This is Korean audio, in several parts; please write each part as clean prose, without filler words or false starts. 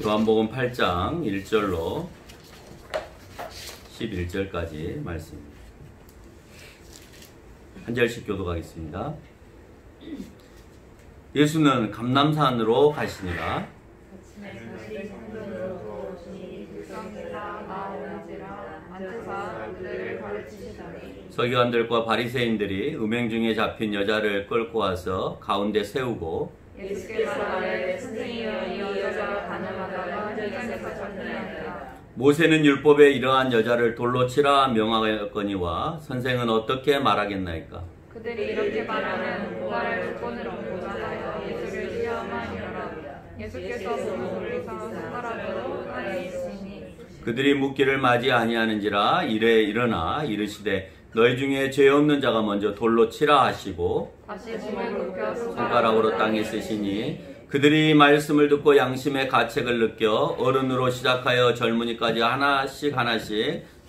요한복음 8장 1절로 11절까지 말씀입니다. 한 절씩 교독하겠습니다. 예수는 감람산으로 가시니라. 서기관들과 바리새인들이 음행 중에 잡힌 여자를 끌고 와서 가운데 세우고 예수께서 말하되 선생이여 이 여자가 가늠하다가 현장에서 잡혀나니라. 모세는 율법에 이러한 여자를 돌로 치라 명하였거니와 선생은 어떻게 말하겠나이까? 그들이 이렇게 말하면 고발할 조건을 얻고자 하여 예수를 시험하니라. 예수께서 몸을 돌리사 손가락으로 땅에 있으니 그들이 묻기를 맞이 아니하는지라. 이래 일어나 이르시되 너희 중에 죄 없는 자가 먼저 돌로 치라 하시고 다시 몸을 굽혀 손가락으로 땅에 쓰시니 그들이 말씀을 듣고 양심의 가책을 느껴 어른으로 시작하여 젊은이까지 하나씩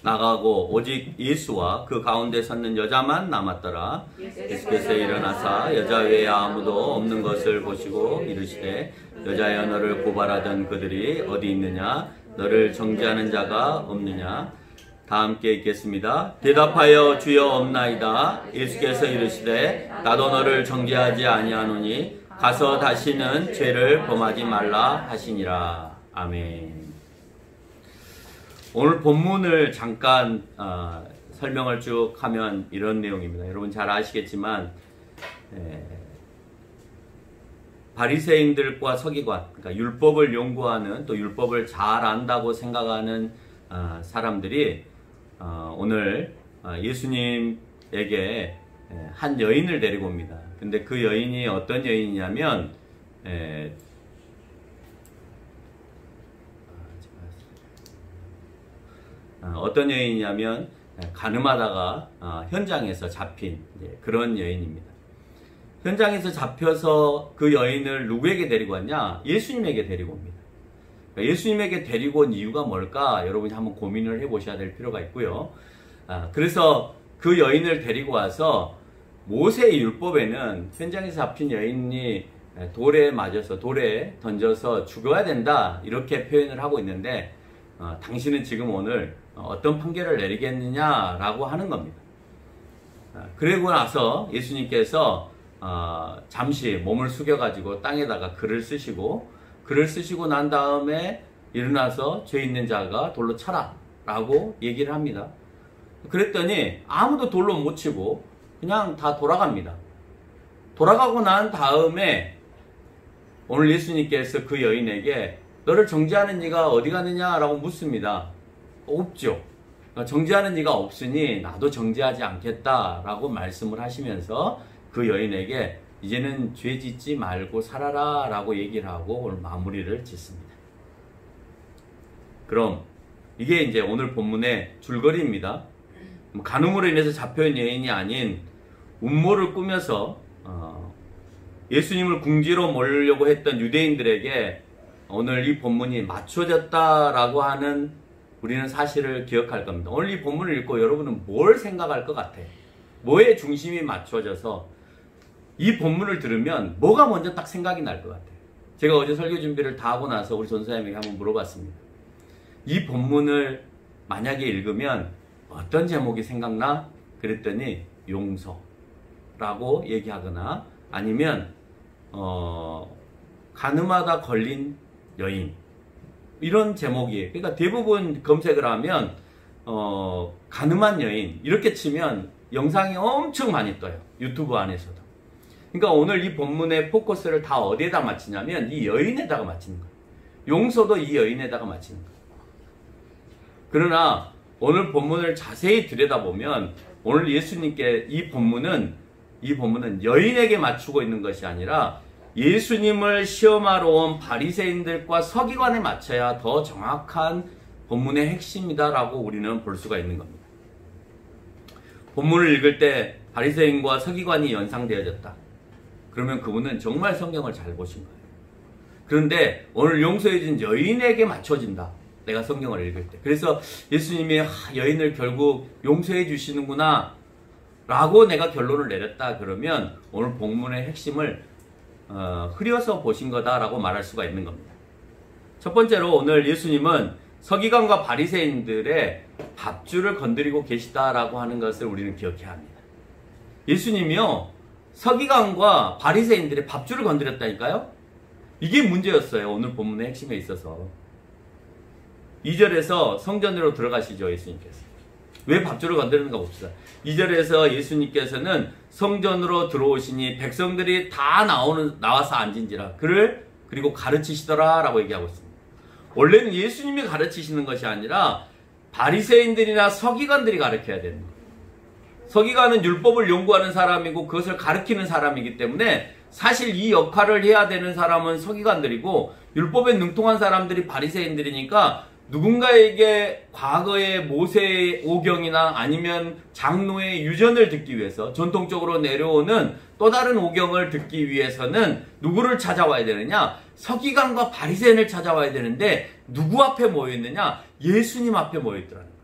나가고 오직 예수와 그 가운데 섰는 여자만 남았더라. 예수께서 일어나사 여자 외에 아무도 없는 것을 보시고 이르시되 여자여 너를 고발하던 그들이 어디 있느냐? 너를 정죄하는 자가 없느냐? 다 함께 읽겠습니다. 대답하여 주여 없나이다. 예수께서 이르시되 나도 너를 정죄하지 아니하노니 가서 다시는 죄를 범하지 말라 하시니라. 아멘. 오늘 본문을 잠깐 설명을 쭉 하면 이런 내용입니다. 여러분 잘 아시겠지만 바리새인들과 서기관, 그러니까 율법을 연구하는 또 율법을 잘 안다고 생각하는 사람들이 오늘 예수님에게 한 여인을 데리고 옵니다. 근데 그 여인이 어떤 여인이냐면 어떤 여인이냐면 가늠하다가 현장에서 잡힌 그런 여인입니다. 현장에서 잡혀서 그 여인을 누구에게 데리고 왔냐? 예수님에게 데리고 옵니다. 예수님에게 데리고 온 이유가 뭘까? 여러분이 한번 고민을 해보셔야 될 필요가 있고요. 그래서 그 여인을 데리고 와서 모세의 율법에는 현장에서 잡힌 여인이 돌에 맞아서 돌에 던져서 죽어야 된다 이렇게 표현을 하고 있는데 당신은 지금 오늘 어떤 판결을 내리겠느냐라고 하는 겁니다. 그리고 나서 예수님께서 잠시 몸을 숙여가지고 땅에다가 글을 쓰시고 난 다음에 일어나서 죄 있는 자가 돌로 쳐라 라고 얘기를 합니다. 그랬더니 아무도 돌로 못 치고 그냥 다 돌아갑니다. 돌아가고 난 다음에 오늘 예수님께서 그 여인에게 너를 정죄하는 네가 어디 가느냐 라고 묻습니다. 없죠. 정죄하는 네가 없으니 나도 정죄하지 않겠다 라고 말씀을 하시면서 그 여인에게 이제는 죄 짓지 말고 살아라 라고 얘기를 하고 오늘 마무리를 짓습니다. 그럼 이게 이제 오늘 본문의 줄거리입니다. 간음으로 인해서 잡혀온 여인이 아닌 음모를 꾸며서 예수님을 궁지로 몰려고 했던 유대인들에게 오늘 이 본문이 맞춰졌다라고 하는 우리는 사실을 기억할 겁니다. 오늘 이 본문을 읽고 여러분은 뭘 생각할 것 같아요? 뭐에 중심이 맞춰져서 이 본문을 들으면 뭐가 먼저 딱 생각이 날 것 같아요? 제가 어제 설교 준비를 다 하고 나서 우리 전사님에게 한번 물어봤습니다. 이 본문을 만약에 읽으면 어떤 제목이 생각나? 그랬더니 용서라고 얘기하거나 아니면 간음하다 걸린 여인 이런 제목이에요. 그러니까 대부분 검색을 하면 간음한 여인 이렇게 치면 영상이 엄청 많이 떠요. 유튜브 안에서도. 그러니까 오늘 이 본문의 포커스를 다 어디에다 맞추냐면 이 여인에다가 맞추는 거예요. 용서도 이 여인에다가 맞추는 거예요. 그러나 오늘 본문을 자세히 들여다보면 오늘 예수님께 이 본문은 여인에게 맞추고 있는 것이 아니라 예수님을 시험하러 온 바리새인들과 서기관에 맞춰야 더 정확한 본문의 핵심이다라고 우리는 볼 수가 있는 겁니다. 본문을 읽을 때 바리새인과 서기관이 연상되어졌다. 그러면 그분은 정말 성경을 잘 보신 거예요. 그런데 오늘 용서해준 여인에게 맞춰진다. 내가 성경을 읽을 때. 그래서 예수님이 여인을 결국 용서해 주시는구나 라고 내가 결론을 내렸다 그러면 오늘 본문의 핵심을 흐려서 보신 거다라고 말할 수가 있는 겁니다. 첫 번째로 오늘 예수님은 서기관과 바리새인들의 밥줄을 건드리고 계시다라고 하는 것을 우리는 기억해야 합니다. 예수님이요, 서기관과 바리새인들의 밥줄을 건드렸다니까요? 이게 문제였어요. 오늘 본문의 핵심에 있어서. 2절에서 성전으로 들어가시죠, 예수님께서. 왜 밥줄을 건드리는가 봅시다. 2절에서 예수님께서는 성전으로 들어오시니 백성들이 다 나와서 앉은지라 그를 그리고 가르치시더라 라고 얘기하고 있습니다. 원래는 예수님이 가르치시는 것이 아니라 바리새인들이나 서기관들이 가르쳐야 되는 거예요. 서기관은 율법을 연구하는 사람이고 그것을 가르치는 사람이기 때문에 사실 이 역할을 해야 되는 사람은 서기관들이고 율법에 능통한 사람들이 바리새인들이니까 누군가에게 과거의 모세의 오경이나 아니면 장로의 유전을 듣기 위해서 전통적으로 내려오는 또 다른 오경을 듣기 위해서는 누구를 찾아와야 되느냐? 서기관과 바리새인을 찾아와야 되는데 누구 앞에 모여있느냐? 예수님 앞에 모여있더라는 거예요.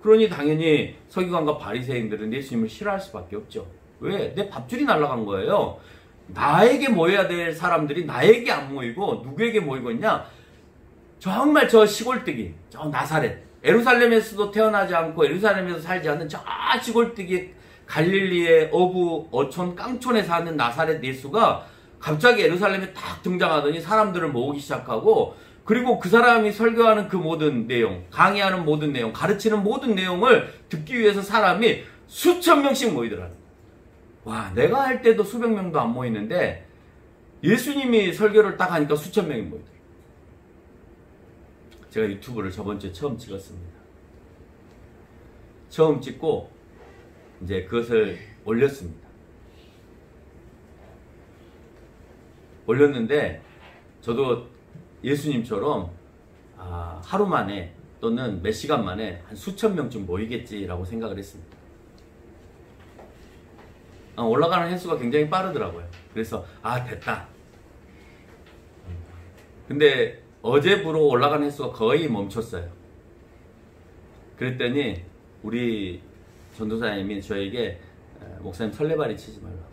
그러니 당연히 서기관과 바리새인들은 예수님을 싫어할 수밖에 없죠. 왜? 내 밥줄이 날아간 거예요. 나에게 모여야 될 사람들이 나에게 안 모이고 누구에게 모이고 있냐? 정말 저 시골뜨기, 저 나사렛, 예루살렘에서도 태어나지 않고 예루살렘에서 살지 않는 저 시골뜨기 갈릴리의 어부, 어촌, 깡촌에 사는 나사렛 예수가 갑자기 예루살렘에 딱 등장하더니 사람들을 모으기 시작하고 그리고 그 사람이 설교하는 그 모든 내용, 강의하는 모든 내용, 가르치는 모든 내용을 듣기 위해서 사람이 수천 명씩 모이더라고요. 와, 내가 할 때도 수백 명도 안 모이는데 예수님이 설교를 딱 하니까 수천 명이 모이더라고요. 제가 유튜브를 저번 주에 처음 찍었습니다. 처음 찍고 이제 그것을 올렸습니다. 올렸는데 저도 예수님처럼 하루 만에 또는 몇 시간 만에 한 수천 명쯤 모이겠지라고 생각을 했습니다. 올라가는 횟수가 굉장히 빠르더라고요. 그래서 됐다. 근데 어제부로 올라가는 횟수가 거의 멈췄어요. 그랬더니 우리 전도사님이 저에게 목사님 설레발이 치지 말라고.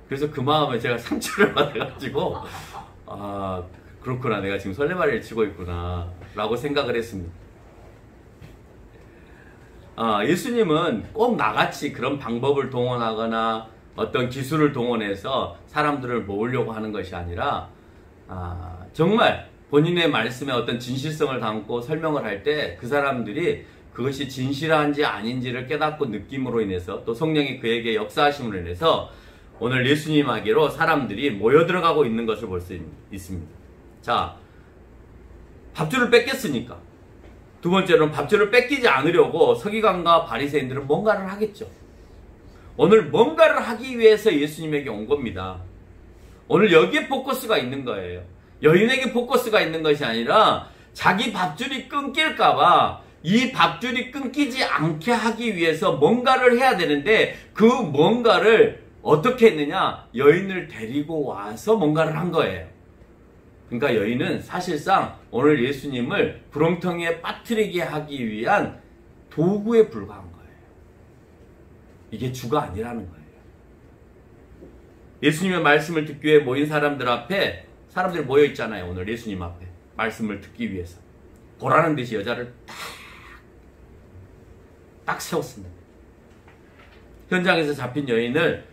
그래서 그 마음에 제가 상처를 받아가지고 그렇구나, 내가 지금 설레발을 치고 있구나 라고 생각을 했습니다. 예수님은 꼭 나같이 그런 방법을 동원하거나 어떤 기술을 동원해서 사람들을 모으려고 하는 것이 아니라 정말 본인의 말씀에 어떤 진실성을 담고 설명을 할 때 그 사람들이 그것이 진실한지 아닌지를 깨닫고 느낌으로 인해서 또 성령이 그에게 역사하심으로 인해서 오늘 예수님에게로 사람들이 모여들어가고 있는 것을 볼 수 있습니다. 자, 밥줄을 뺏겼으니까 두 번째로는 밥줄을 뺏기지 않으려고 서기관과 바리새인들은 뭔가를 하겠죠. 오늘 뭔가를 하기 위해서 예수님에게 온 겁니다. 오늘 여기에 포커스가 있는 거예요. 여인에게 포커스가 있는 것이 아니라 자기 밥줄이 끊길까봐 이 밥줄이 끊기지 않게 하기 위해서 뭔가를 해야 되는데 그 뭔가를 어떻게 했느냐? 여인을 데리고 와서 뭔가를 한 거예요. 그러니까 여인은 사실상 오늘 예수님을 구렁텅이에 빠뜨리게 하기 위한 도구에 불과한 거예요. 이게 주가 아니라는 거예요. 예수님의 말씀을 듣기 위해 모인 사람들 앞에 사람들이 모여 있잖아요. 오늘 예수님 앞에 말씀을 듣기 위해서 보라는 듯이 여자를 딱 세웠습니다. 현장에서 잡힌 여인을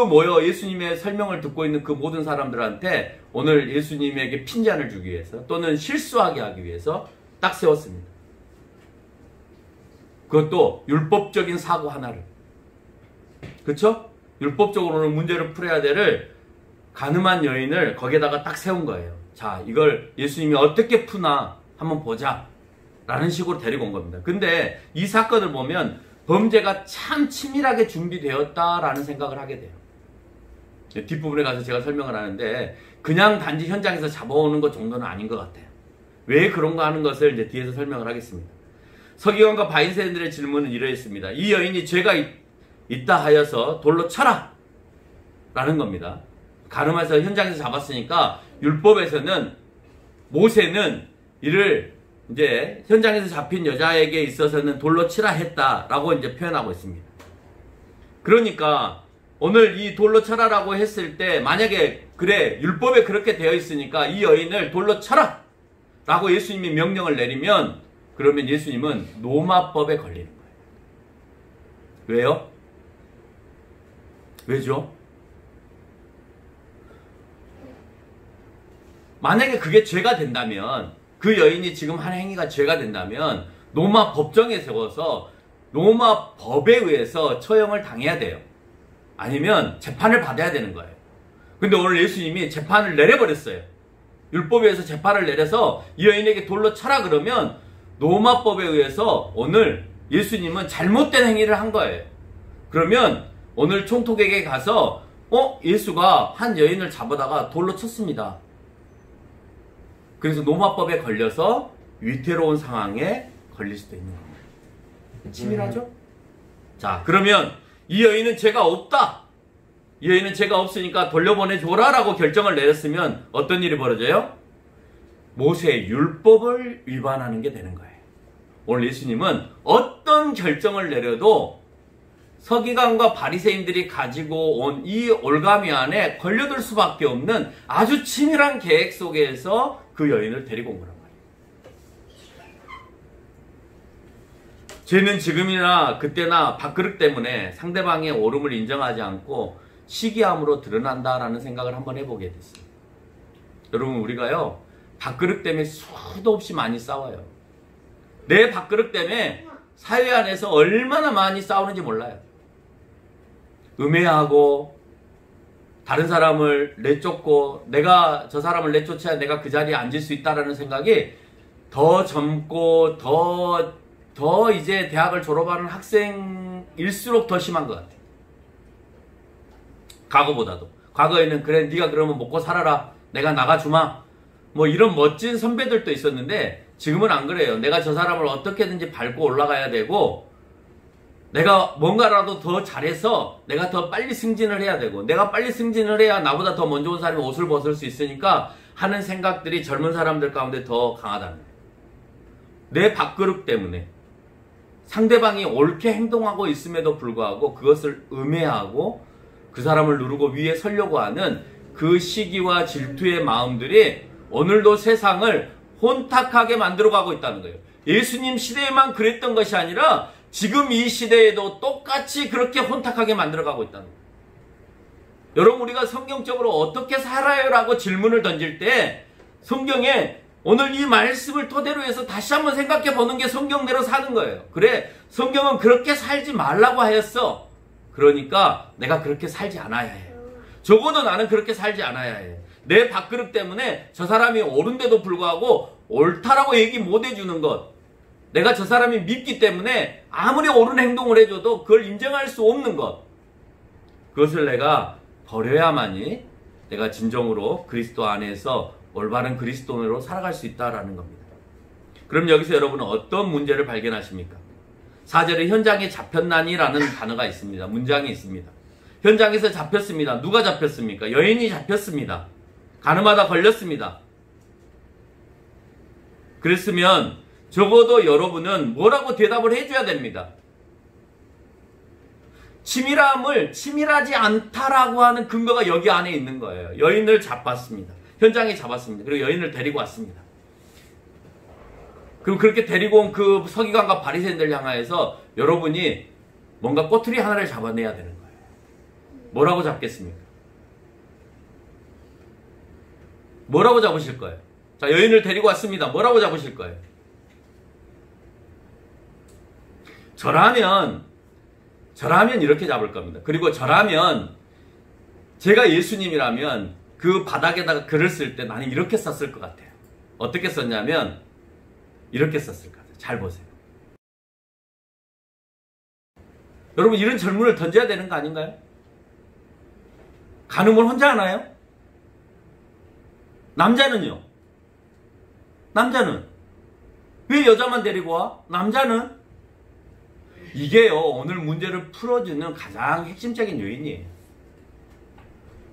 모여 예수님의 설명을 듣고 있는 그 모든 사람들한테 오늘 예수님에게 핀잔을 주기 위해서 또는 실수하게 하기 위해서 딱 세웠습니다. 그것도 율법적인 사고 하나를. 그렇죠? 율법적으로는 문제를 풀어야 될 가늠한 여인을 거기에다가 딱 세운 거예요. 자, 이걸 예수님이 어떻게 푸나 한번 보자 라는 식으로 데리고 온 겁니다. 근데 이 사건을 보면 범죄가 참 치밀하게 준비되었다라는 생각을 하게 돼요. 뒷부분에 가서 제가 설명을 하는데 그냥 단지 현장에서 잡아오는 것 정도는 아닌 것 같아요. 왜 그런가 하는 것을 이제 뒤에서 설명을 하겠습니다. 서기관과 바리새인들의 질문은 이러했습니다. 이 여인이 죄가 있다 하여서 돌로 쳐라 라는 겁니다. 가늠해서 현장에서 잡았으니까 율법에서는 모세는 이를 이제 현장에서 잡힌 여자에게 있어서는 돌로 치라 했다라고 이제 표현하고 있습니다. 그러니까 오늘 이 돌로 쳐라라고 했을 때 만약에 그래 율법에 그렇게 되어 있으니까 이 여인을 돌로 쳐라 라고 예수님이 명령을 내리면 그러면 예수님은 로마법에 걸리는 거예요. 왜요? 왜죠? 만약에 그게 죄가 된다면 그 여인이 지금 한 행위가 죄가 된다면 로마 법정에 세워서 로마 법에 의해서 처형을 당해야 돼요. 아니면 재판을 받아야 되는 거예요. 근데 오늘 예수님이 재판을 내려버렸어요. 율법에 의해서 재판을 내려서 이 여인에게 돌로 쳐라 그러면 로마법에 의해서 오늘 예수님은 잘못된 행위를 한 거예요. 그러면 오늘 총독에게 가서 예수가 한 여인을 잡아다가 돌로 쳤습니다. 그래서 로마법에 걸려서 위태로운 상황에 걸릴 수도 있는 겁니다. 치밀하죠? 자, 그러면 이 여인은 죄가 없다. 이 여인은 죄가 없으니까 돌려보내줘라 라고 결정을 내렸으면 어떤 일이 벌어져요? 모세의 율법을 위반하는 게 되는 거예요. 오늘 예수님은 어떤 결정을 내려도 서기관과 바리새인들이 가지고 온 이 올가미 안에 걸려들 수밖에 없는 아주 치밀한 계획 속에서 그 여인을 데리고 온 거란 말이에요. 죄는 지금이나 그때나 밥그릇 때문에 상대방의 옳음을 인정하지 않고 시기함으로 드러난다라는 생각을 한번 해보게 됐어요. 여러분, 우리가요 밥그릇 때문에 수도 없이 많이 싸워요. 내 밥그릇 때문에 사회 안에서 얼마나 많이 싸우는지 몰라요. 음해하고 다른 사람을 내쫓고 내가 저 사람을 내쫓아야 내가 그 자리에 앉을 수 있다라는 생각이 더 젊고 더 이제 대학을 졸업하는 학생일수록 더 심한 것 같아요. 과거보다도. 과거에는 그래 네가 그러면 먹고 살아라. 내가 나가주마. 뭐 이런 멋진 선배들도 있었는데 지금은 안 그래요. 내가 저 사람을 어떻게든지 밟고 올라가야 되고 내가 뭔가라도 더 잘해서 내가 더 빨리 승진을 해야 되고 내가 빨리 승진을 해야 나보다 더 먼저 온 사람이 옷을 벗을 수 있으니까 하는 생각들이 젊은 사람들 가운데 더 강하다는 거예요. 내 밥그릇 때문에 상대방이 옳게 행동하고 있음에도 불구하고 그것을 음해하고 그 사람을 누르고 위에 서려고 하는 그 시기와 질투의 마음들이 오늘도 세상을 혼탁하게 만들어가고 있다는 거예요. 예수님 시대에만 그랬던 것이 아니라 지금 이 시대에도 똑같이 그렇게 혼탁하게 만들어가고 있다는 거예요. 여러분, 우리가 성경적으로 어떻게 살아요? 라고 질문을 던질 때 성경에 오늘 이 말씀을 토대로 해서 다시 한번 생각해 보는 게 성경대로 사는 거예요. 그래, 성경은 그렇게 살지 말라고 하였어. 그러니까 내가 그렇게 살지 않아야 해. 적어도 나는 그렇게 살지 않아야 해. 내 밥그릇 때문에 저 사람이 옳은데도 불구하고 옳다라고 얘기 못 해주는 것. 내가 저 사람이 밉기 때문에 아무리 옳은 행동을 해줘도 그걸 인정할 수 없는 것. 그것을 내가 버려야만이 내가 진정으로 그리스도 안에서 올바른 그리스도인으로 살아갈 수 있다라는 겁니다. 그럼 여기서 여러분은 어떤 문제를 발견하십니까? 4절에 현장에 잡혔나니라는 단어가 있습니다. 문장이 있습니다. 현장에서 잡혔습니다. 누가 잡혔습니까? 여인이 잡혔습니다. 가늠하다 걸렸습니다. 그랬으면 적어도 여러분은 뭐라고 대답을 해줘야 됩니다. 치밀함을 치밀하지 않다라고 하는 근거가 여기 안에 있는 거예요. 여인을 잡았습니다. 현장에 잡았습니다. 그리고 여인을 데리고 왔습니다. 그럼 그렇게 데리고 온 그 서기관과 바리새인들 향하여서 여러분이 뭔가 꼬투리 하나를 잡아내야 되는 거예요. 뭐라고 잡겠습니까? 뭐라고 잡으실 거예요? 자, 여인을 데리고 왔습니다. 뭐라고 잡으실 거예요? 저라면 이렇게 잡을 겁니다. 그리고 저라면 제가 예수님이라면 그 바닥에다가 글을 쓸 때 나는 이렇게 썼을 것 같아요. 어떻게 썼냐면 이렇게 썼을 것 같아요. 잘 보세요. 여러분, 이런 질문을 던져야 되는 거 아닌가요? 간음을 혼자 하나요? 남자는요? 남자는? 왜 여자만 데리고 와? 남자는? 이게요, 오늘 문제를 풀어주는 가장 핵심적인 요인이에요.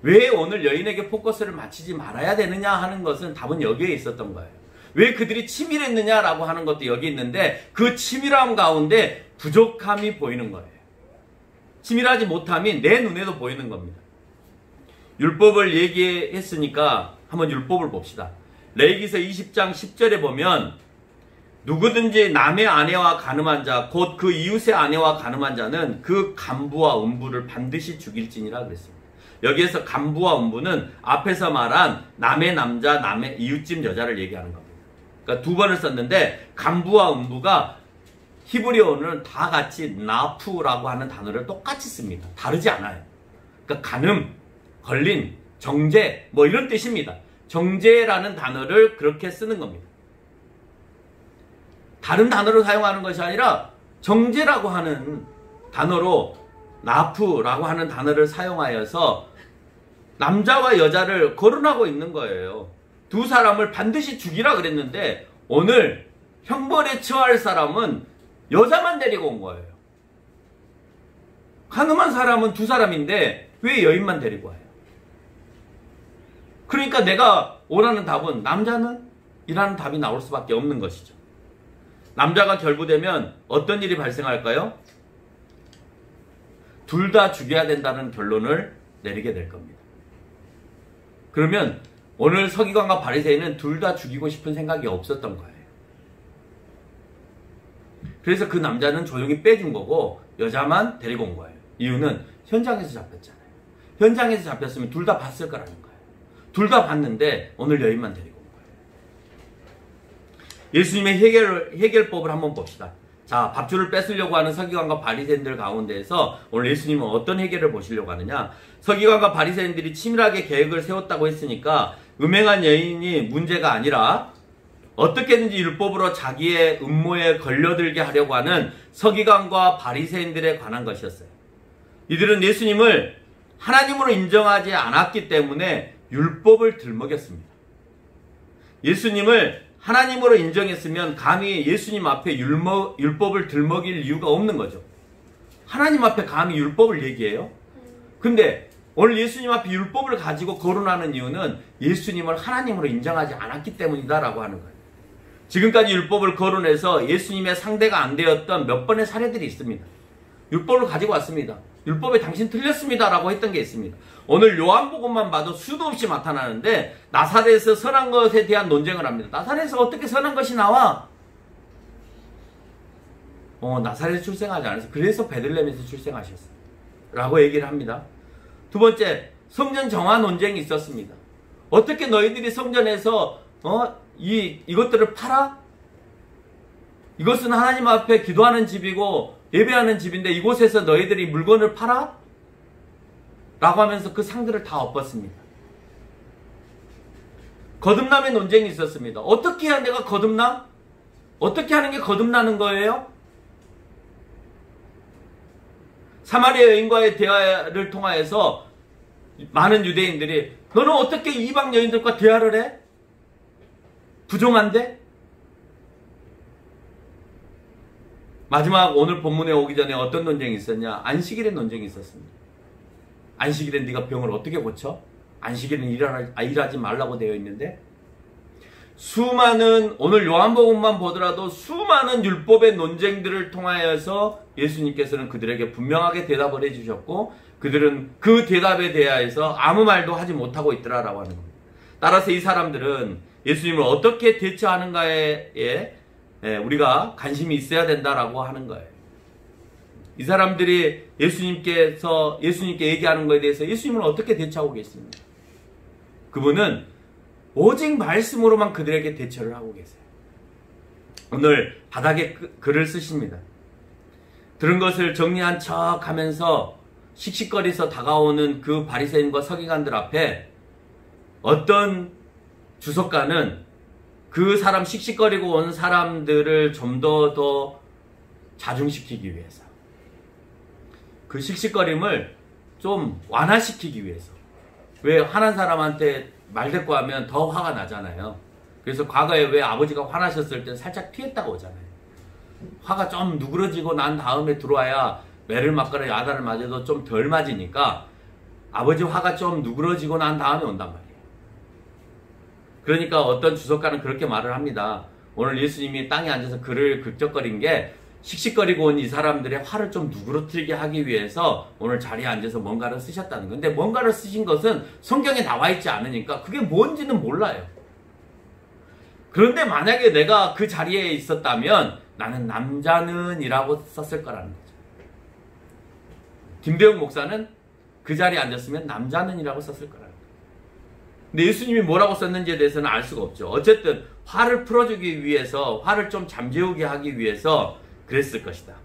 왜 오늘 여인에게 포커스를 맞추지 말아야 되느냐 하는 것은 답은 여기에 있었던 거예요. 왜 그들이 치밀했느냐라고 하는 것도 여기 있는데 그 치밀함 가운데 부족함이 보이는 거예요. 치밀하지 못함이 내 눈에도 보이는 겁니다. 율법을 얘기했으니까 한번 율법을 봅시다. 레위기서 20장 10절에 보면 누구든지 남의 아내와 간음한 자, 곧 그 이웃의 아내와 간음한 자는 그 간부와 음부를 반드시 죽일지니라 그랬습니다. 여기에서 간부와 음부는 앞에서 말한 남의 남자, 남의 이웃집 여자를 얘기하는 겁니다. 그러니까 두 번을 썼는데 간부와 음부가 히브리어는 다 같이 나푸라고 하는 단어를 똑같이 씁니다. 다르지 않아요. 그러니까 간음, 걸린, 정죄 뭐 이런 뜻입니다. 정죄라는 단어를 그렇게 쓰는 겁니다. 다른 단어로 사용하는 것이 아니라 정죄라고 하는 단어로 나푸라고 하는 단어를 사용하여서 남자와 여자를 거론하고 있는 거예요. 두 사람을 반드시 죽이라 그랬는데 오늘 형벌에 처할 사람은 여자만 데리고 온 거예요. 간음한 사람은 두 사람인데 왜 여인만 데리고 와요? 그러니까 내가 원하는 답은 남자는? 이라는 답이 나올 수밖에 없는 것이죠. 남자가 결부되면 어떤 일이 발생할까요? 둘 다 죽여야 된다는 결론을 내리게 될 겁니다. 그러면 오늘 서기관과 바리새인은 둘 다 죽이고 싶은 생각이 없었던 거예요. 그래서 그 남자는 조용히 빼준 거고 여자만 데리고 온 거예요. 이유는 현장에서 잡혔잖아요. 현장에서 잡혔으면 둘 다 봤을 거라는 거예요. 둘 다 봤는데 오늘 여인만 데리고 온 거예요. 예수님의 해결법을 한번 봅시다. 자, 밥줄을 뺏으려고 하는 서기관과 바리새인들 가운데에서 오늘 예수님은 어떤 해결을 보시려고 하느냐? 서기관과 바리새인들이 치밀하게 계획을 세웠다고 했으니까 음행한 여인이 문제가 아니라 어떻게든지 율법으로 자기의 음모에 걸려들게 하려고 하는 서기관과 바리새인들에 관한 것이었어요. 이들은 예수님을 하나님으로 인정하지 않았기 때문에 율법을 들먹였습니다. 예수님을 하나님으로 인정했으면 감히 예수님 앞에 율법을 들먹일 이유가 없는 거죠. 하나님 앞에 감히 율법을 얘기해요? 근데 오늘 예수님 앞에 율법을 가지고 거론하는 이유는 예수님을 하나님으로 인정하지 않았기 때문이다라고 하는 거예요. 지금까지 율법을 거론해서 예수님의 상대가 안 되었던 몇 번의 사례들이 있습니다. 율법을 가지고 왔습니다. 율법에 당신 틀렸습니다라고 했던 게 있습니다. 오늘 요한복음만 봐도 수도 없이 나타나는데 나사렛에서 선한 것에 대한 논쟁을 합니다. 나사렛에서 어떻게 선한 것이 나와? 나사렛에서 출생하지 않았어요. 그래서 베들레헴에서 출생하셨어요. 라고 얘기를 합니다. 두 번째, 성전 정화 논쟁이 있었습니다. 어떻게 너희들이 성전에서 이것들을 팔아? 이것은 하나님 앞에 기도하는 집이고 예배하는 집인데 이곳에서 너희들이 물건을 팔아? 라고 하면서 그 상들을 다 엎었습니다. 거듭남의 논쟁이 있었습니다. 어떻게 해야 내가 거듭나? 어떻게 하는 게 거듭나는 거예요? 사마리아 여인과의 대화를 통하여서 많은 유대인들이 너는 어떻게 이방 여인들과 대화를 해? 부정한데? 마지막 오늘 본문에 오기 전에 어떤 논쟁이 있었냐? 안식일의 논쟁이 있었습니다. 안식일에 네가 병을 어떻게 고쳐? 안식일은 일하지 말라고 되어 있는데 수많은 오늘 요한복음만 보더라도 수많은 율법의 논쟁들을 통하여서 예수님께서는 그들에게 분명하게 대답을 해주셨고 그들은 그 대답에 대하여서 아무 말도 하지 못하고 있더라라고 하는 겁니다. 따라서 이 사람들은 예수님을 어떻게 대처하는가에 우리가 관심이 있어야 된다라고 하는 거예요. 이 사람들이 예수님께 얘기하는 것에 대해서 예수님을 어떻게 대처하고 계십니까? 그분은 오직 말씀으로만 그들에게 대처를 하고 계세요. 오늘 바닥에 글을 쓰십니다. 들은 것을 정리한 척 하면서 씩씩거리서 다가오는 그 바리새인과 서기관들 앞에 어떤 주석가는 그 사람 씩씩거리고 온 사람들을 좀 더 자중시키기 위해서 그 씩씩거림을 좀 완화시키기 위해서 왜 화난 사람한테 말대꾸하면 더 화가 나잖아요. 그래서 과거에 왜 아버지가 화나셨을 때 살짝 피했다고 오잖아요. 화가 좀 누그러지고 난 다음에 들어와야 매를 맞거나 야단을 맞아도 좀 덜 맞으니까 아버지 화가 좀 누그러지고 난 다음에 온단 말이에요. 그러니까 어떤 주석가는 그렇게 말을 합니다. 오늘 예수님이 땅에 앉아서 글을 긁적거린 게 씩씩거리고 온 이 사람들의 화를 좀 누그러뜨리게 하기 위해서 오늘 자리에 앉아서 뭔가를 쓰셨다는 건데, 뭔가를 쓰신 것은 성경에 나와 있지 않으니까 그게 뭔지는 몰라요. 그런데 만약에 내가 그 자리에 있었다면 나는 남자는 이라고 썼을 거라는 거죠. 김대영 목사는 그 자리에 앉았으면 남자는 이라고 썼을 거라는 거예요. 근데 예수님이 뭐라고 썼는지에 대해서는 알 수가 없죠. 어쨌든 화를 풀어주기 위해서, 화를 좀 잠재우게 하기 위해서 그랬을 것이다.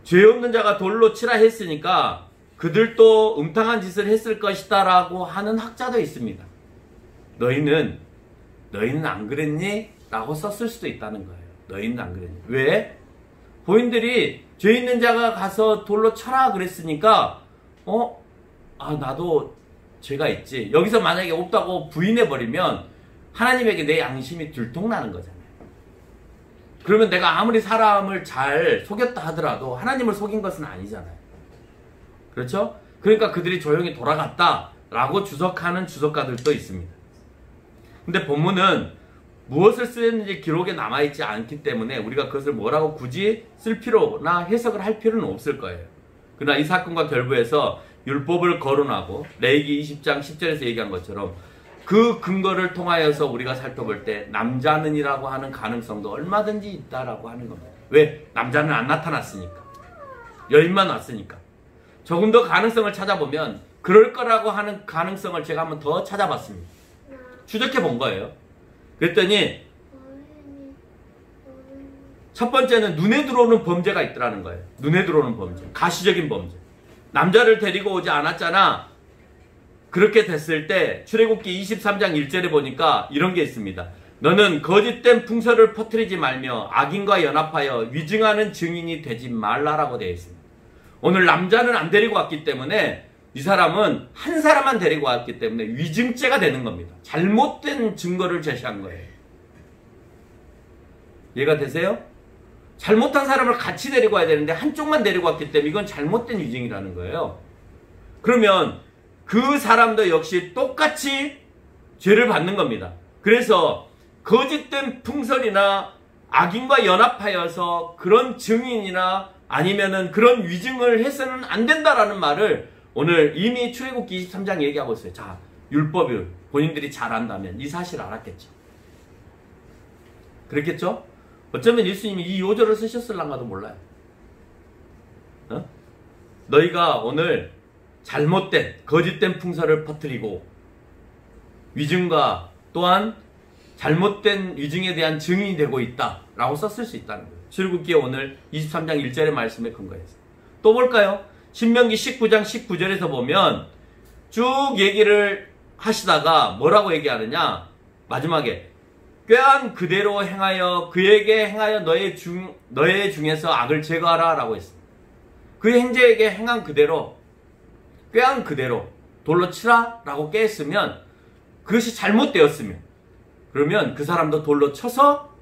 죄 없는 자가 돌로 치라 했으니까 그들도 음탕한 짓을 했을 것이다 라고 하는 학자도 있습니다. 너희는 안 그랬니? 라고 썼을 수도 있다는 거예요. 너희는 안 그랬니? 왜? 본인들이 죄 있는 자가 가서 돌로 쳐라 그랬으니까 나도 죄가 있지. 여기서 만약에 없다고 부인해버리면 하나님에게 내 양심이 들통나는 거잖아요. 그러면 내가 아무리 사람을 잘 속였다 하더라도 하나님을 속인 것은 아니잖아요. 그렇죠? 그러니까 그들이 조용히 돌아갔다라고 주석하는 주석가들도 있습니다. 근데 본문은 무엇을 쓰였는지 기록에 남아있지 않기 때문에 우리가 그것을 뭐라고 굳이 쓸 필요나 해석을 할 필요는 없을 거예요. 그러나 이 사건과 결부해서 율법을 거론하고 레위기 20장 10절에서 얘기한 것처럼 그 근거를 통하여서 우리가 살펴볼 때 남자는이라고 하는 가능성도 얼마든지 있다라고 하는 겁니다. 왜? 남자는 안 나타났으니까. 여인만 왔으니까. 조금 더 가능성을 찾아보면 그럴 거라고 하는 가능성을 제가 한번 더 찾아봤습니다. 추적해 본 거예요. 그랬더니 첫 번째는 눈에 들어오는 범죄가 있더라는 거예요. 눈에 들어오는 범죄. 가시적인 범죄. 남자를 데리고 오지 않았잖아. 그렇게 됐을 때 출애굽기 23장 1절에 보니까 이런 게 있습니다. 너는 거짓된 풍설을 퍼뜨리지 말며 악인과 연합하여 위증하는 증인이 되지 말라라고 되어 있습니다. 오늘 남자는 안 데리고 왔기 때문에 이 사람은 한 사람만 데리고 왔기 때문에 위증죄가 되는 겁니다. 잘못된 증거를 제시한 거예요. 이해가 되세요? 잘못한 사람을 같이 데리고 와야 되는데 한쪽만 데리고 왔기 때문에 이건 잘못된 위증이라는 거예요. 그러면 그 사람도 역시 똑같이 죄를 받는 겁니다. 그래서 거짓된 풍설이나 악인과 연합하여서 그런 증인이나 아니면은 그런 위증을 해서는 안 된다라는 말을 오늘 이미 출애굽기 23장 얘기하고 있어요. 자, 율법을 본인들이 잘 안다면 이 사실을 알았겠죠. 그랬겠죠? 어쩌면 예수님이 이 요절을 쓰셨을랑가도 몰라요. 너희가 오늘 잘못된 거짓된 풍설을 퍼뜨리고 위증과 또한 잘못된 위증에 대한 증인이 되고 있다 라고 썼을 수 있다는 거예요. 출애굽기에 오늘 23장 1절의 말씀에 근거해서 또 볼까요? 신명기 19장 19절에서 보면 쭉 얘기를 하시다가 뭐라고 얘기하느냐, 마지막에 꾀한 그대로 행하여 그에게 행하여 너의 중에서 악을 제거하라 라고 했습니다. 그 행제에게 행한 그대로, 꾀한 그대로 돌로 치라 라고 꾀했으면, 그것이 잘못되었으면 그러면 그 사람도 돌로 쳐서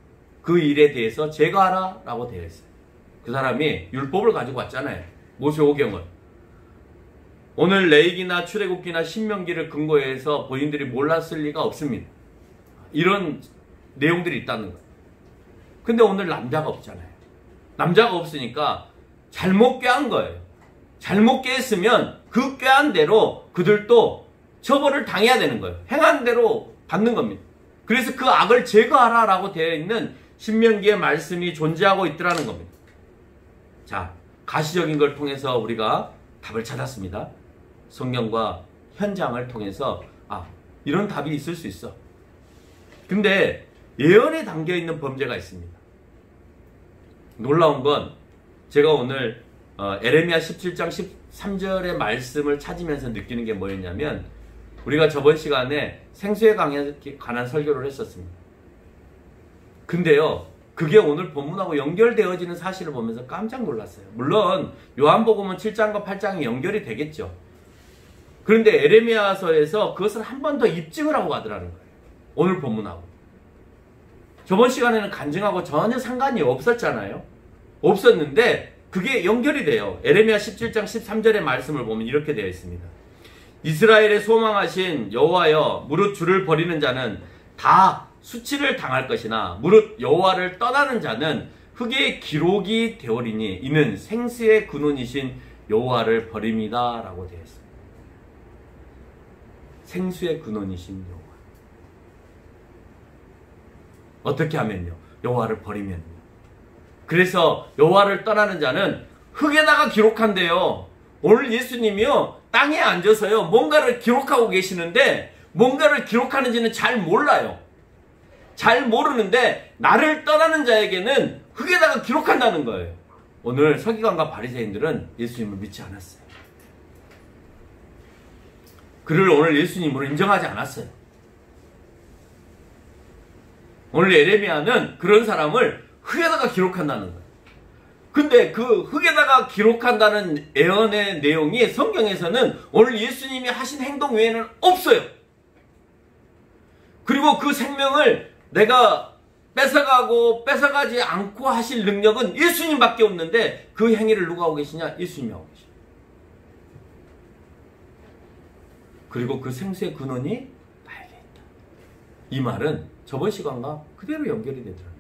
그 일에 대해서 제거하라 라고 되어 있어요. 그 사람이 율법을 가지고 왔잖아요. 모세오경을. 오늘 레위기나 출애굽기나 신명기를 근거해서 본인들이 몰랐을 리가 없습니다. 이런 내용들이 있다는 거예요. 근데 오늘 남자가 없잖아요. 남자가 없으니까 잘못 꾀한 거예요. 잘못 꾀했으면 그 꾀한 대로 그들도 처벌을 당해야 되는 거예요. 행한 대로 받는 겁니다. 그래서 그 악을 제거하라 라고 되어 있는 신명기의 말씀이 존재하고 있더라는 겁니다. 자, 가시적인 걸 통해서 우리가 답을 찾았습니다. 성경과 현장을 통해서 이런 답이 있을 수 있어. 근데 예언에 담겨있는 범죄가 있습니다. 놀라운 건 제가 오늘 에레미야 17장 13절의 말씀을 찾으면서 느끼는 게 뭐였냐면, 우리가 저번 시간에 생수에 관한 설교를 했었습니다. 근데요, 그게 오늘 본문하고 연결되어지는 사실을 보면서 깜짝 놀랐어요. 물론 요한복음은 7장과 8장이 연결이 되겠죠. 그런데 에레미야서에서 그것을 한 번 더 입증을 하고 가더라는 거예요. 오늘 본문하고. 저번 시간에는 간증하고 전혀 상관이 없었잖아요. 없었는데 그게 연결이 돼요. 에레미야 17장 13절의 말씀을 보면 이렇게 되어 있습니다. 이스라엘의 소망하신 여호와여, 무릇 주를 버리는 자는 다 수치를 당할 것이나 무릇 여호와를 떠나는 자는 흙의 기록이 되오리니 이는 생수의 근원이신 여호와를 버립니다 라고 되어 있습니다. 생수의 근원이신 여호와. 어떻게 하면요? 여호와를 버리면요. 그래서 여호와를 떠나는 자는 흙에다가 기록한대요. 오늘 예수님이요 땅에 앉아서요 뭔가를 기록하고 계시는데 뭔가를 기록하는지는 잘 몰라요. 잘 모르는데 나를 떠나는 자에게는 흙에다가 기록한다는 거예요. 오늘 서기관과 바리새인들은 예수님을 믿지 않았어요. 그를 오늘 예수님으로 인정하지 않았어요. 오늘 예레미야는 그런 사람을 흙에다가 기록한다는 거예요. 근데 그 흙에다가 기록한다는 예언의 내용이 성경에서는 오늘 예수님이 하신 행동 외에는 없어요. 그리고 그 생명을 내가 뺏어가지 않고 하실 능력은 예수님밖에 없는데 그 행위를 누가 하고 계시냐? 예수님이 하고 계시죠. 그리고 그 생수의 근원이 나에게 있다. 이 말은 저번 시간과 그대로 연결이 되더라고요.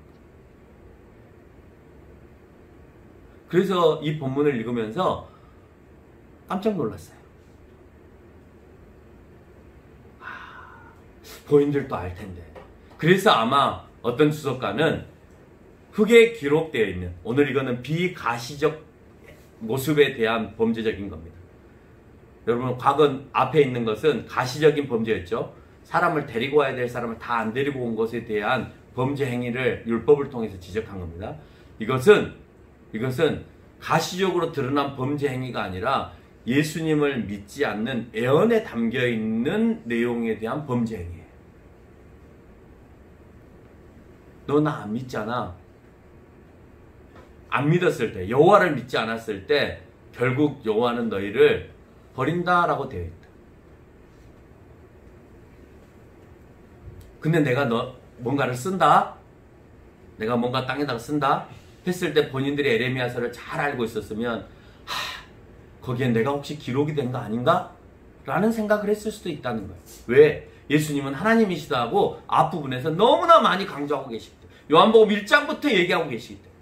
그래서 이 본문을 읽으면서 깜짝 놀랐어요. 본인들도 알 텐데. 그래서 아마 어떤 주석가는 흙에 기록되어 있는, 오늘 이거는 비가시적 모습에 대한 범죄적인 겁니다. 여러분, 과거 앞에 있는 것은 가시적인 범죄였죠. 사람을 데리고 와야 될 사람을 다 안 데리고 온 것에 대한 범죄 행위를 율법을 통해서 지적한 겁니다. 이것은 가시적으로 드러난 범죄 행위가 아니라 예수님을 믿지 않는 애언에 담겨 있는 내용에 대한 범죄 행위예요. 너 나 안 믿잖아. 안 믿었을 때, 여호와를 믿지 않았을 때 결국 여호와는 너희를 버린다라고 되어 있다. 근데 내가 뭔가를 쓴다? 내가 뭔가 땅에다가 쓴다? 했을 때 본인들이 에레미야서를 잘 알고 있었으면 거기에 내가 혹시 기록이 된 거 아닌가? 라는 생각을 했을 수도 있다는 거예요. 왜? 예수님은 하나님이시다 하고 앞부분에서 너무나 많이 강조하고 계시기 때문에. 요한복음 1장부터 얘기하고 계시기 때문에.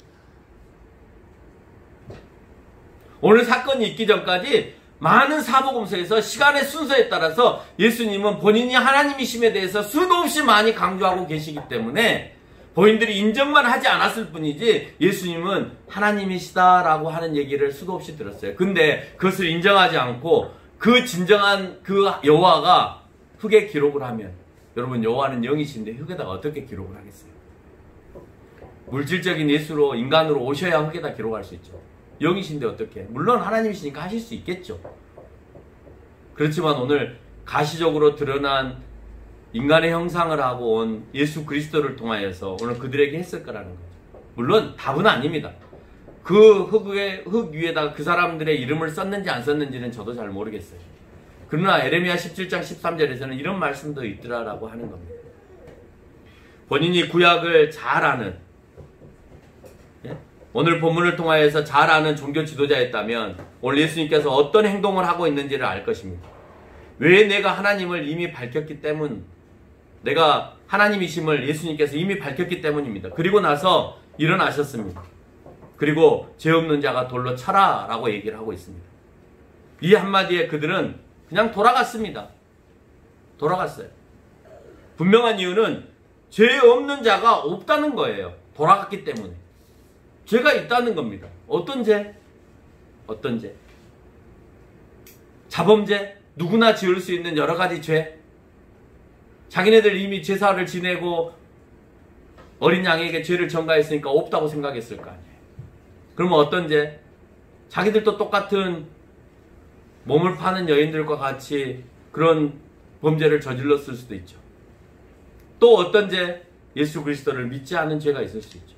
오늘 사건이 있기 전까지 많은 사복음서에서 시간의 순서에 따라서 예수님은 본인이 하나님이심에 대해서 수도 없이 많이 강조하고 계시기 때문에 본인들이 인정만 하지 않았을 뿐이지 예수님은 하나님이시다라고 하는 얘기를 수도 없이 들었어요. 근데 그것을 인정하지 않고 그 진정한 그 여호와가 흙에 기록을 하면, 여러분, 여호와는 영이신데 흙에다가 어떻게 기록을 하겠어요? 물질적인 예수로 인간으로 오셔야 흙에다 기록할 수 있죠. 영이신데 어떻게? 물론 하나님이시니까 하실 수 있겠죠. 그렇지만 오늘 가시적으로 드러난 인간의 형상을 하고 온 예수 그리스도를 통하여서 오늘 그들에게 했을 거라는 거죠. 물론 답은 아닙니다. 그 흙 위에다가 그 사람들의 이름을 썼는지 안 썼는지는 저도 잘 모르겠어요. 그러나 에레미야 17장 13절에서는 이런 말씀도 있더라라고 하는 겁니다. 본인이 구약을 잘 아는, 오늘 본문을 통하여서 잘 아는 종교 지도자였다면 오늘 예수님께서 어떤 행동을 하고 있는지를 알 것입니다. 왜 내가 하나님을 이미 밝혔기 때문, 내가 하나님이심을 예수님께서 이미 밝혔기 때문입니다. 그리고 나서 일어나셨습니다. 그리고 죄 없는 자가 돌로 쳐라 라고 얘기를 하고 있습니다. 이 한마디에 그들은 그냥 돌아갔습니다. 돌아갔어요. 분명한 이유는 죄 없는 자가 없다는 거예요. 돌아갔기 때문에. 죄가 있다는 겁니다. 어떤 죄? 어떤 죄? 자범죄? 누구나 지을 수 있는 여러 가지 죄? 자기네들 이미 제사를 지내고 어린 양에게 죄를 전가했으니까 없다고 생각했을 거 아니에요. 그러면 어떤 죄? 자기들도 똑같은 몸을 파는 여인들과 같이 그런 범죄를 저질렀을 수도 있죠. 또 어떤 죄? 예수 그리스도를 믿지 않은 죄가 있을 수 있죠.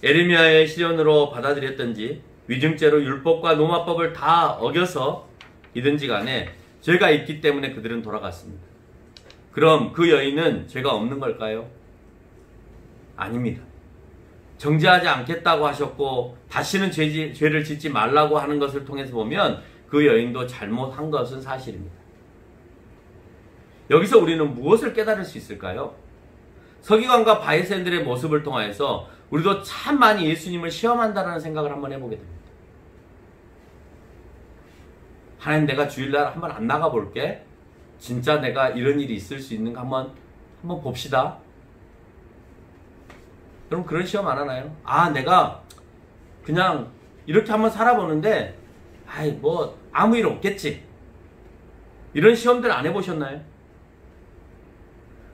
에레미야의 시련으로 받아들였던지 위증죄로 율법과 노마법을 다 어겨서 이든지 간에 죄가 있기 때문에 그들은 돌아갔습니다. 그럼 그 여인은 죄가 없는 걸까요? 아닙니다. 정죄하지 않겠다고 하셨고 다시는 죄를 짓지 말라고 하는 것을 통해서 보면 그 여인도 잘못한 것은 사실입니다. 여기서 우리는 무엇을 깨달을 수 있을까요? 서기관과 바리새인들의 모습을 통하여서 우리도 참 많이 예수님을 시험한다는 생각을 한번 해보게 됩니다. 하나님, 내가 주일날 한번 안 나가볼게. 진짜 내가 이런 일이 있을 수 있는가 한번 봅시다. 여러분, 그런 시험 안 하나요? 내가 그냥 이렇게 한번 살아보는데 뭐 아무 일 없겠지. 이런 시험들 안 해보셨나요?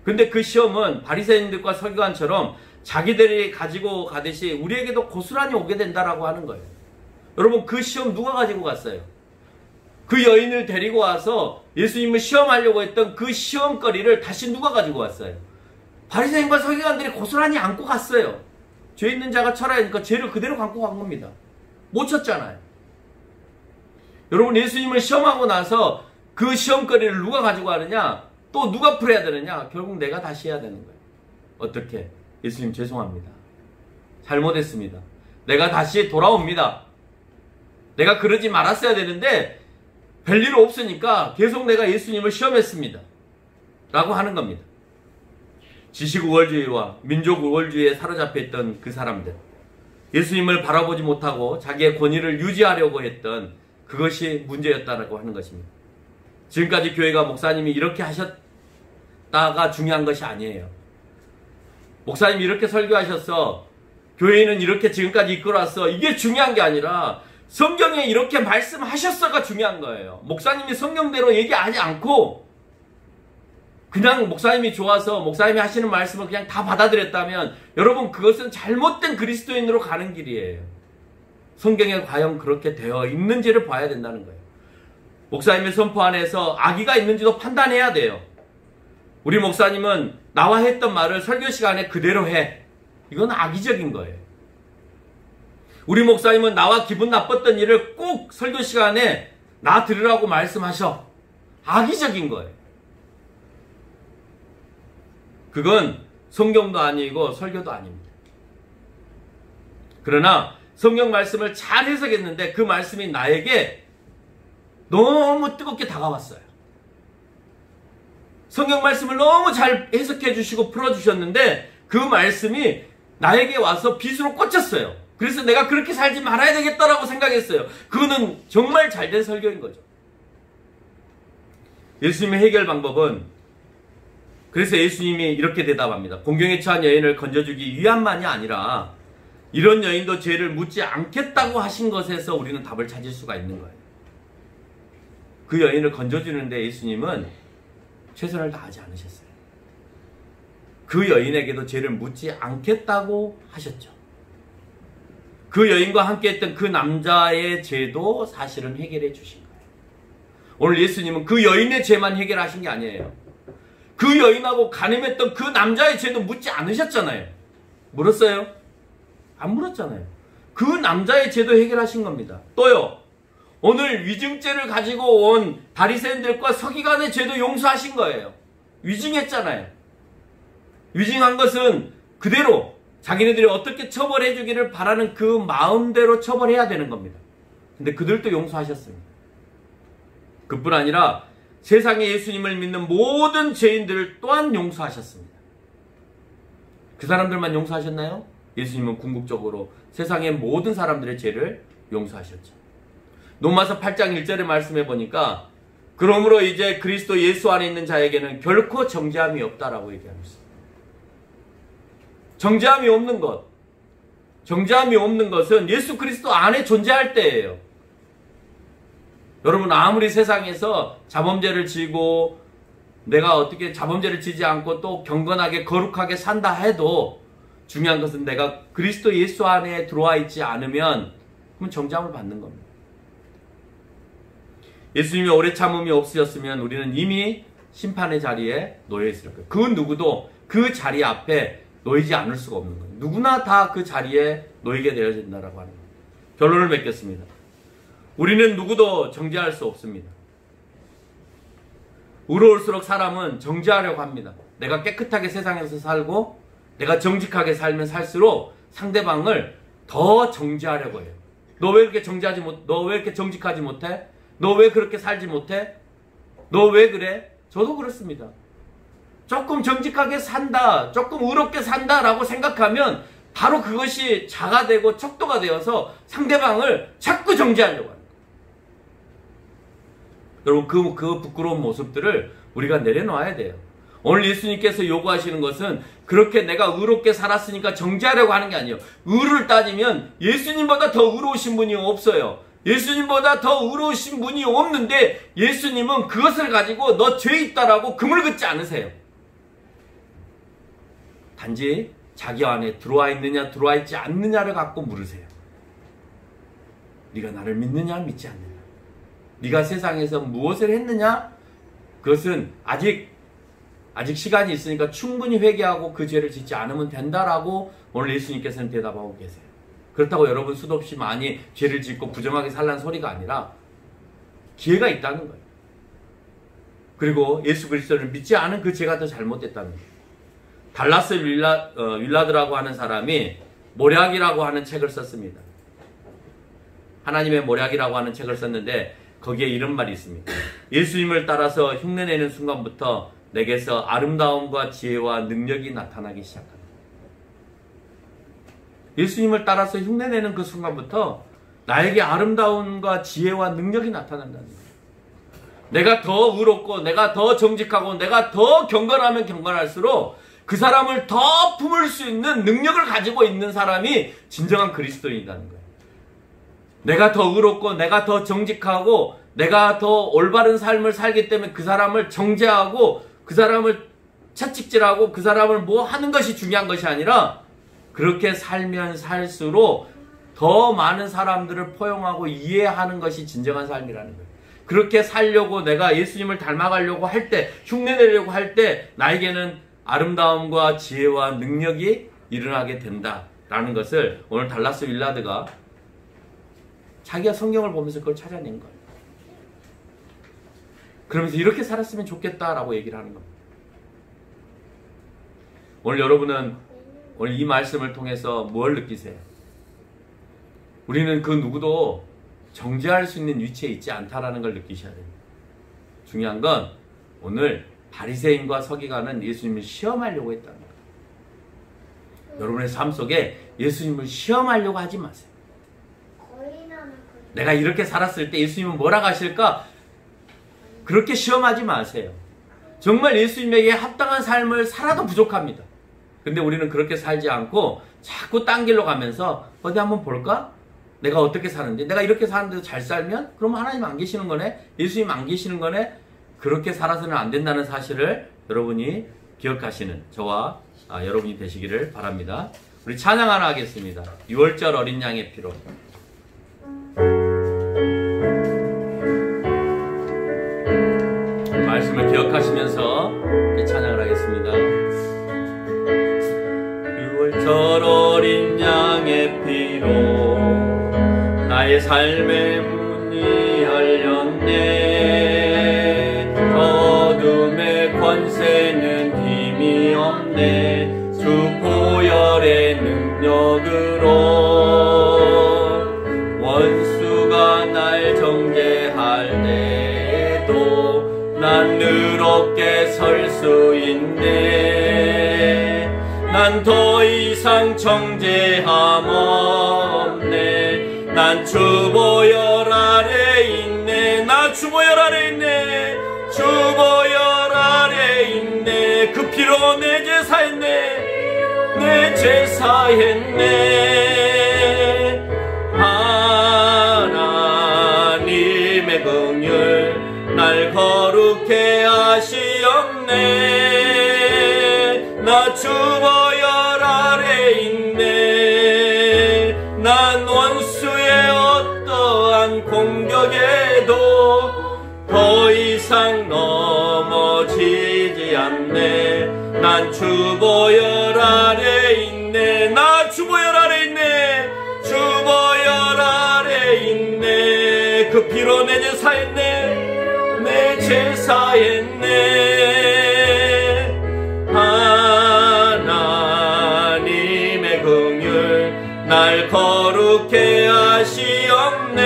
근데 그 시험은 바리새인들과 서기관처럼 자기들이 가지고 가듯이 우리에게도 고스란히 오게 된다라고 하는 거예요. 여러분, 그 시험 누가 가지고 갔어요? 그 여인을 데리고 와서 예수님을 시험하려고 했던 그 시험거리를 다시 누가 가지고 왔어요? 바리새인과 서기관들이 고스란히 안고 갔어요. 죄 있는 자가 쳐라 하니까 죄를 그대로 감고 간 겁니다. 못 쳤잖아요. 여러분, 예수님을 시험하고 나서 그 시험거리를 누가 가지고 가느냐? 또 누가 풀어야 되느냐? 결국 내가 다시 해야 되는 거예요. 어떻게? 예수님 죄송합니다. 잘못했습니다. 내가 다시 돌아옵니다. 내가 그러지 말았어야 되는데 별일 없으니까 계속 내가 예수님을 시험했습니다. 라고 하는 겁니다. 지식 우월주의와 민족 우월주의에 사로잡혀 있던 그 사람들, 예수님을 바라보지 못하고 자기의 권위를 유지하려고 했던 그것이 문제였다라고 하는 것입니다. 지금까지 교회가 목사님이 이렇게 하셨다가 중요한 것이 아니에요. 목사님이 이렇게 설교하셨어, 교회는 이렇게 지금까지 이끌어왔어, 이게 중요한 게 아니라 성경에 이렇게 말씀하셨어가 중요한 거예요. 목사님이 성경대로 얘기하지 않고 그냥 목사님이 좋아서 목사님이 하시는 말씀을 그냥 다 받아들였다면 여러분, 그것은 잘못된 그리스도인으로 가는 길이에요. 성경에 과연 그렇게 되어 있는지를 봐야 된다는 거예요. 목사님의 선포 안에서 악의가 있는지도 판단해야 돼요. 우리 목사님은 나와 했던 말을 설교 시간에 그대로 해. 이건 악의적인 거예요. 우리 목사님은 나와 기분 나빴던 일을 꼭 설교 시간에 나 들으라고 말씀하셔. 악의적인 거예요. 그건 성경도 아니고 설교도 아닙니다. 그러나 성경 말씀을 잘 해석했는데 그 말씀이 나에게 너무 뜨겁게 다가왔어요. 성경 말씀을 너무 잘 해석해 주시고 풀어주셨는데 그 말씀이 나에게 와서 빗으로 꽂혔어요. 그래서 내가 그렇게 살지 말아야 되겠다라고 생각했어요. 그거는 정말 잘된 설교인 거죠. 예수님의 해결 방법은, 그래서 예수님이 이렇게 대답합니다. 공경에 처한 여인을 건져주기 위함만이 아니라 이런 여인도 죄를 묻지 않겠다고 하신 것에서 우리는 답을 찾을 수가 있는 거예요. 그 여인을 건져주는데 예수님은 최선을 다하지 않으셨어요. 그 여인에게도 죄를 묻지 않겠다고 하셨죠. 그 여인과 함께 했던 그 남자의 죄도 사실은 해결해 주신 거예요. 오늘 예수님은 그 여인의 죄만 해결하신 게 아니에요. 그 여인하고 간음했던 그 남자의 죄도 묻지 않으셨잖아요. 물었어요? 안 물었잖아요. 그 남자의 죄도 해결하신 겁니다. 또요, 오늘 위증죄를 가지고 온 바리새인들과 서기관의 죄도 용서하신 거예요. 위증했잖아요. 위증한 것은 그대로 자기네들이 어떻게 처벌해 주기를 바라는 그 마음대로 처벌해야 되는 겁니다. 근데 그들도 용서하셨습니다. 그뿐 아니라 세상에 예수님을 믿는 모든 죄인들을 또한 용서하셨습니다. 그 사람들만 용서하셨나요? 예수님은 궁극적으로 세상의 모든 사람들의 죄를 용서하셨죠. 로마서 8장 1절의 말씀해 보니까 그러므로 이제 그리스도 예수 안에 있는 자에게는 결코 정죄함이 없다라고 얘기하고 있습니다. 정죄함이 없는 것. 정죄함이 없는 것은 예수 그리스도 안에 존재할 때예요. 여러분, 아무리 세상에서 자범죄를 지고 내가 어떻게 자범죄를 지지 않고 또 경건하게 거룩하게 산다 해도 중요한 것은 내가 그리스도 예수 안에 들어와 있지 않으면 그럼 정죄함을 받는 겁니다. 예수님이 오래 참음이 없으셨으면 우리는 이미 심판의 자리에 놓여 있을 거예요. 그 누구도 그 자리 앞에 놓이지 않을 수가 없는 거예요. 누구나 다 그 자리에 놓이게 되어진다라고 하는 거예요. 결론을 맺겠습니다. 우리는 누구도 정죄할 수 없습니다. 의로울수록 사람은 정죄하려고 합니다. 내가 깨끗하게 세상에서 살고 내가 정직하게 살면 살수록 상대방을 더 정죄하려고 해요. 너 왜 이렇게 정죄하지 못? 너 왜 이렇게 정직하지 못해? 너 왜 그렇게 살지 못해? 너 왜 그래? 저도 그렇습니다. 조금 정직하게 산다, 조금 의롭게 산다라고 생각하면 바로 그것이 자가 되고 척도가 되어서 상대방을 자꾸 정죄하려고 하는 거예요. 여러분, 그 부끄러운 모습들을 우리가 내려놓아야 돼요. 오늘 예수님께서 요구하시는 것은 그렇게 내가 의롭게 살았으니까 정죄하려고 하는 게 아니에요. 의를 따지면 예수님보다 더 의로우신 분이 없어요. 예수님보다 더 의로우신 분이 없는데 예수님은 그것을 가지고 너 죄 있다라고 금을 긋지 않으세요. 단지 자기 안에 들어와 있느냐 들어와 있지 않느냐를 갖고 물으세요. 네가 나를 믿느냐 믿지 않느냐, 네가 세상에서 무엇을 했느냐, 그것은 아직 시간이 있으니까 충분히 회개하고 그 죄를 짓지 않으면 된다라고 오늘 예수님께서는 대답하고 계세요. 그렇다고 여러분 수도 없이 많이 죄를 짓고 부정하게 살라는 소리가 아니라 기회가 있다는 거예요. 그리고 예수 그리스도를 믿지 않은 그 죄가 더 잘못됐다는 거예요. 달라스 윌라드라고 하는 사람이 모략이라고 하는 책을 썼습니다. 하나님의 모략이라고 하는 책을 썼는데 거기에 이런 말이 있습니다. 예수님을 따라서 흉내내는 순간부터 내게서 아름다움과 지혜와 능력이 나타나기 시작합니다. 예수님을 따라서 흉내내는 그 순간부터 나에게 아름다움과 지혜와 능력이 나타난다는 거예요. 내가 더 의롭고 내가 더 정직하고 내가 더 경건하면 경건할수록 그 사람을 더 품을 수 있는 능력을 가지고 있는 사람이 진정한 그리스도인이라는 거예요. 내가 더 의롭고 내가 더 정직하고 내가 더 올바른 삶을 살기 때문에 그 사람을 정죄하고 그 사람을 채찍질하고 그 사람을 뭐 하는 것이 중요한 것이 아니라 그렇게 살면 살수록 더 많은 사람들을 포용하고 이해하는 것이 진정한 삶이라는 거예요. 그렇게 살려고 내가 예수님을 닮아가려고 할 때, 흉내내려고 할 때 나에게는 아름다움과 지혜와 능력이 일어나게 된다라는 것을 오늘 달라스 윌라드가 자기가 성경을 보면서 그걸 찾아낸 거예요. 그러면서 이렇게 살았으면 좋겠다라고 얘기를 하는 겁니다. 오늘 여러분은 오늘 이 말씀을 통해서 뭘 느끼세요? 우리는 그 누구도 정죄할 수 있는 위치에 있지 않다라는 걸 느끼셔야 됩니다. 중요한 건 오늘 바리새인과 서기관은 예수님을 시험하려고 했다는 거예요. 여러분의 삶 속에 예수님을 시험하려고 하지 마세요. 내가 이렇게 살았을 때 예수님은 뭐라고 하실까? 그렇게 시험하지 마세요. 정말 예수님에게 합당한 삶을 살아도 부족합니다. 근데 우리는 그렇게 살지 않고 자꾸 딴 길로 가면서 어디 한번 볼까? 내가 어떻게 사는데? 내가 이렇게 사는데도 잘 살면? 그럼 하나님 안 계시는 거네? 예수님 안 계시는 거네? 그렇게 살아서는 안 된다는 사실을 여러분이 기억하시는 저와 여러분이 되시기를 바랍니다. 우리 찬양 하나 하겠습니다. 6월절 어린 양의 피로. 말씀을 기억하시면서 찬양을 하겠습니다. 6월절 어린 양의 피로 나의 삶의 문이 열렸네. 어둠의 권세는 힘이 없네. 주 보혈의 능력으로 원수가 날 정죄할 때에도 난 의롭게 설 수 있네. 난 더 이상 정죄함 없네. 난 주 보혈 아래 있네. 나 주 보혈 아래 있네. 주 보혈 아래 있네. 그 피로 내 죄 사했네. 내 죄 사했네. 하나님의 긍휼 날 거룩해 하시옵네. 나 주 보혈 아래 있네. 난 원수의 어떠한 공격에도 더 이상 넘어지지 않네. 난 주 보혈 아래 있네. 나 주 보혈 아래 있네. 주 보혈 아래 있네. 그 피로 내 죄 사했네. 내 죄 사했네. 하나님의 긍휼 날 거룩해 하시옵네.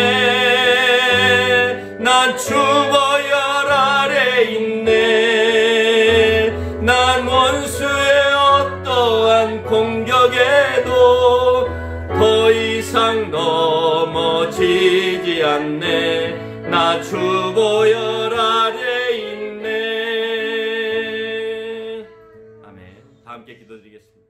난 주 보혈 아래 있네. 난 원수의 어떠한 공격에도 넘어지지 않네. 나 주보열 아래 있네. 아멘. 다 함께 기도드리겠습니다.